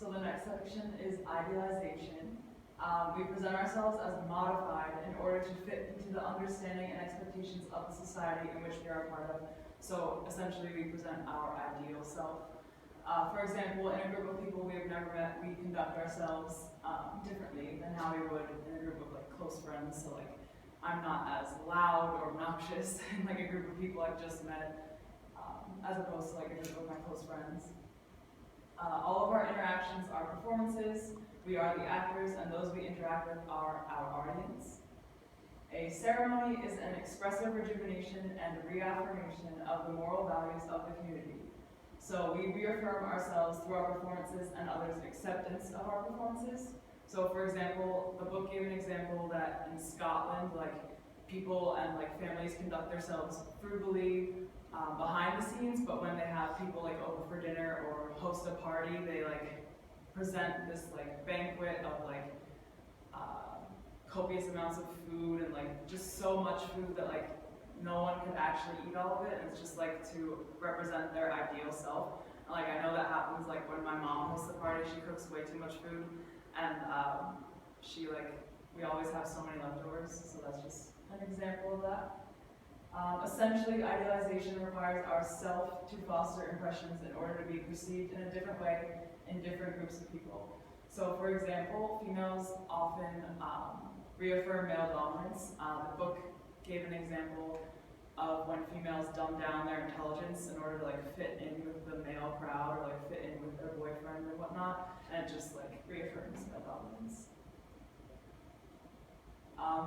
So the next section is idealization. We present ourselves as modified in order to fit into the understanding and expectations of the society in which we are a part of. So essentially we present our ideal self. For example, in a group of people we have never met, we conduct ourselves differently than how we would in a group of like close friends. So like, I'm not as loud or obnoxious in like a group of people I've just met, as opposed to like a group of my close friends. All of our interactions are performances. We are the actors, and those we interact with are our audience. A ceremony is an expressive rejuvenation and reaffirmation of the moral values of the community. So we reaffirm ourselves through our performances and others' acceptance of our performances. So for example, the book gave an example that in Scotland, like people and like families conduct themselves frugally behind the scenes, but when they have people like over for dinner or host a party, they like present this like banquet of like copious amounts of food and like just so much food that like no one could actually eat all of it, and it's just like to represent their ideal self. And, like I know that happens like when my mom hosts a party, she cooks way too much food, and we always have so many leftovers, so that's just an example of that. Essentially, idealization requires our self to foster impressions in order to be perceived in a different way in different groups of people. So for example, females often reaffirm male dominance. The book gave an example of when females dumb down their intelligence in order to like fit in with the male crowd or like fit in with their boyfriend or whatnot, and it just like reaffirms male dominance.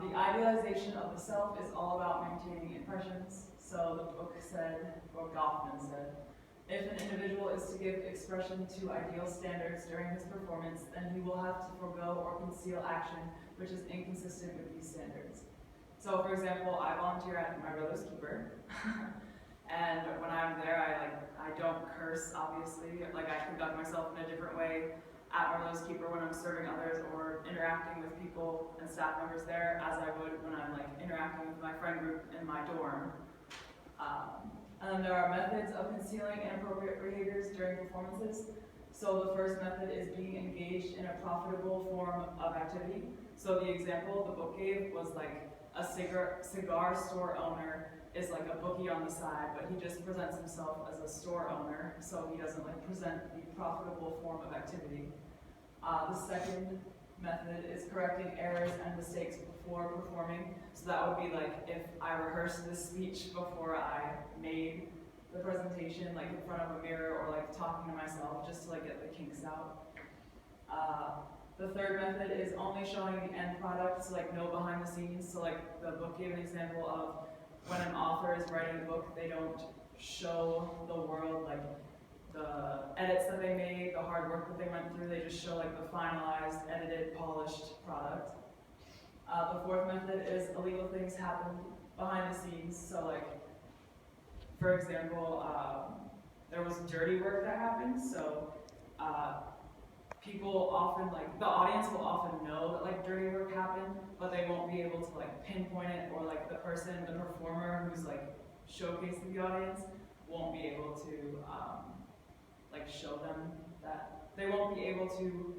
The idealization of the self is all about maintaining impressions. So the book said, or Goffman said, if an individual is to give expression to ideal standards during his performance, then he will have to forego or conceal action which is inconsistent with these standards. So for example, I volunteer at My Brother's Keeper, and when I'm there, I don't curse, obviously. Like I conduct myself in a different way at My Brother's Keeper when I'm serving others or interacting with people and staff members there as I would when I'm like interacting with my friend group in my dorm. And then there are methods of concealing inappropriate behaviors during performances. So the first method is being engaged in a profitable form of activity. So the example the book gave was like a cigar store owner is like a bookie on the side, but he just presents himself as a store owner, so he doesn't like present the profitable form of activity. The second method is correcting errors and mistakes before performing. So that would be like if I rehearsed this speech before I made the presentation, like in front of a mirror or like talking to myself just to like get the kinks out. The third method is only showing the end product, so like no behind the scenes. So like the book gave an example of when an author is writing a book, they don't show the world like the edits that they made, the hard work that they went through. They just show like the finalized, edited, polished product. The fourth method is illegal things happen behind the scenes. So like, for example, there was dirty work that happened. So people often, like, the audience will often know that like dirty work happened, but they won't be able to like pinpoint it, or like the performer who's like showcasing the audience won't be able to like show them that. They won't be able to,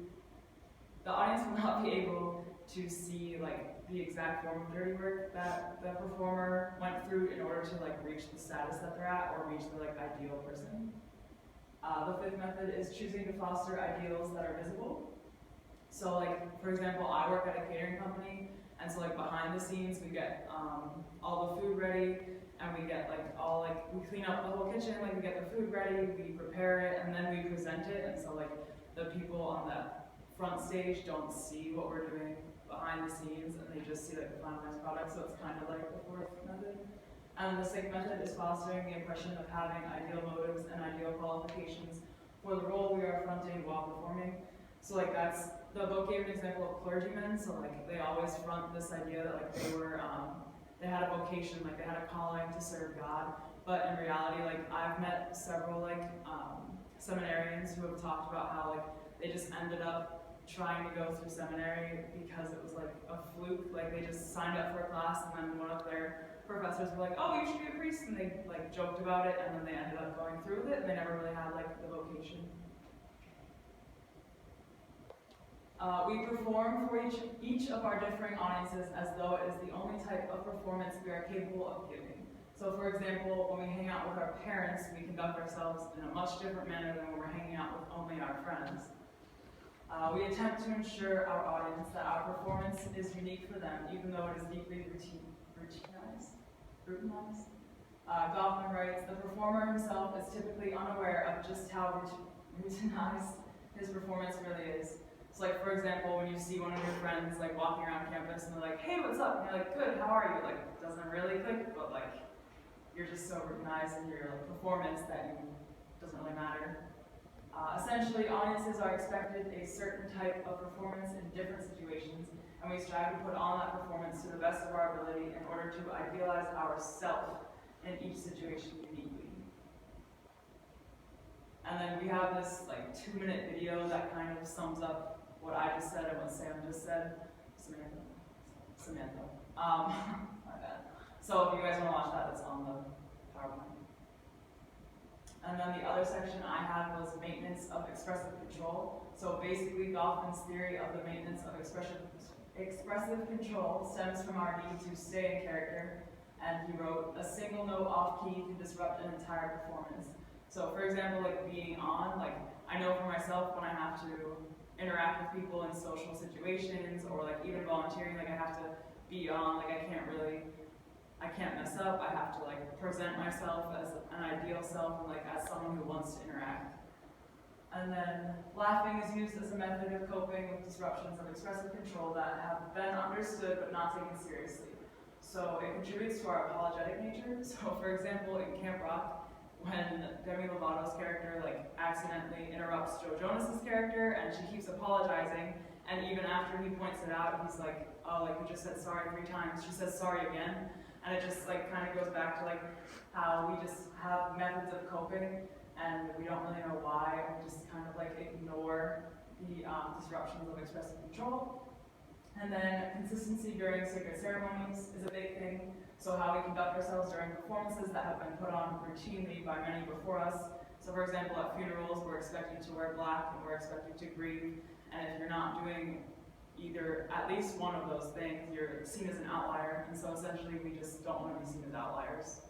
the audience will not be able to see like the exact form of dirty work that the performer went through in order to like reach the status that they're at or reach the like ideal person. The fifth method is choosing to foster ideals that are visible. So like, for example, I work at a catering company, and so like behind the scenes we get all the food ready, and we get like we clean up the whole kitchen, like we get the food ready, we prepare it, and then we present it, and so like the people on that front stage don't see what we're doing behind the scenes, and they just see like the finalized product, so it's kind of like the fourth method. And the sixth method is fostering the impression of having ideal motives and ideal qualifications for the role we are fronting while performing. So like that's, the book gave an example of clergymen, so like they always front this idea that like they were, they had a vocation, like they had a calling to serve God, but in reality, like I've met several like seminarians who have talked about how like they just ended up trying to go through seminary because it was like a fluke, like they just signed up for a class and then one of their professors were like, oh, you should be a priest, and they like joked about it, and then they ended up going through with it, and they never really had like the vocation. We perform for each of our differing audiences as though it is the only type of performance we are capable of giving. So for example, when we hang out with our parents, we conduct ourselves in a much different manner than when we're hanging out with only our friends. We attempt to ensure our audience that our performance is unique for them, even though it is deeply routinized. Goffman writes, the performer himself is typically unaware of just how routinized his performance really is. So like, for example, when you see one of your friends like walking around campus and they're like, hey, what's up? And you're like, good, how are you? Like, it doesn't really click, but like, you're just so routinized in your like, performance that it doesn't really matter. Essentially, audiences are expected a certain type of performance in different situations, and we strive to put on that performance to the best of our ability in order to idealize ourselves in each situation uniquely. And then we have this like 2-minute video that kind of sums up what I just said and what Sam just said. Samantha. My bad. So if you guys want to watch that, it's on the PowerPoint. And then the other section I had was maintenance of expressive control. So basically, Goffman's theory of the maintenance of expressive control stems from our need to stay in character. And he wrote, a single note off key can disrupt an entire performance. So for example, like being on, like I know for myself when I have to interact with people in social situations or like even volunteering, like I have to be on, like I can't mess up, I have to like present myself as an ideal self and like as someone who wants to interact. And then laughing is used as a method of coping with disruptions of expressive control that have been understood but not taken seriously. So it contributes to our apologetic nature. So for example, in Camp Rock, when Demi Lovato's character like accidentally interrupts Joe Jonas's character and she keeps apologizing, and even after he points it out, he's like, oh, like we just said sorry 3 times, she says sorry again. And it just like kind of goes back to like how we just have methods of coping and we don't really know why, we just kind of like ignore the disruptions of expressive control. And then consistency during sacred ceremonies is a big thing. So how we conduct ourselves during performances that have been put on routinely by many before us. So for example, at funerals, we're expected to wear black and we're expected to grieve. And if you're not doing either at least one of those things, you're seen as an outlier. And so essentially we just don't want to be seen as outliers.